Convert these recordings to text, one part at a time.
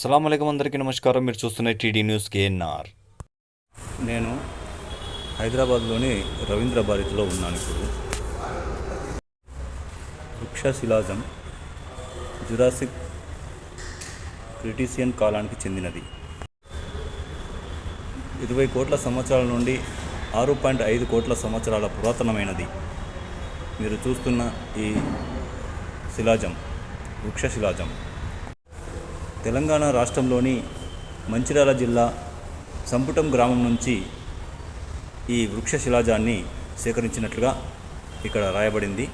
అస్సలాము అలైకుం, అందరికీ నమస్కారం. మీరు చూస్తున్న టీడీ న్యూస్ కేఎన్ఆర్. నేను హైదరాబాద్లోని రవీంద్ర భారతిలో ఉన్నాను. ఇప్పుడు వృక్షశిలాజం జురాసిక్ క్రిటీసియన్ కాలానికి చెందినది. 20 కోట్ల సంవత్సరాల నుండి 6.5 కోట్ల సంవత్సరాల పురాతనమైనది. మీరు చూస్తున్న ఈ శిలాజం వృక్షశిలాజం తెలంగాణ రాష్ట్రంలోని మంచిర్యాల జిల్లా సంపుటం గ్రామం నుంచి ఈ వృక్షశిలాజాన్ని సేకరించినట్లుగా ఇక్కడ రాయబడింది.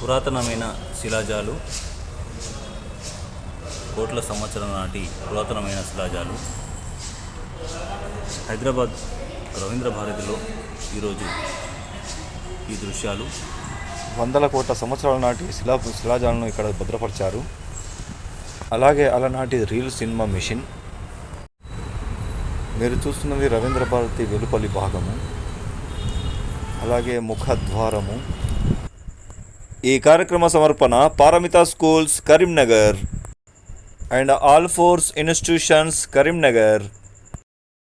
పురాతనమైన శిలాజాలు, కోట్ల సంవత్సరం నాటి పురాతనమైన శిలాజాలు హైదరాబాద్ రవీంద్ర భారతిలో ఈరోజు ఈ దృశ్యాలు. వందల కోట్ల సంవత్సరాల నాటి శిలాజాలను ఇక్కడ భద్రపరిచారు. అలాగే అలనాటి రీల్ సినిమా మిషన్. మీరు చూస్తున్నది రవీంద్ర భారతి వెలుపలి భాగము, అలాగే ముఖద్వారము. ఈ కార్యక్రమ సమర్పణ Paramita schools Karimnagar and all force institutions Karimnagar.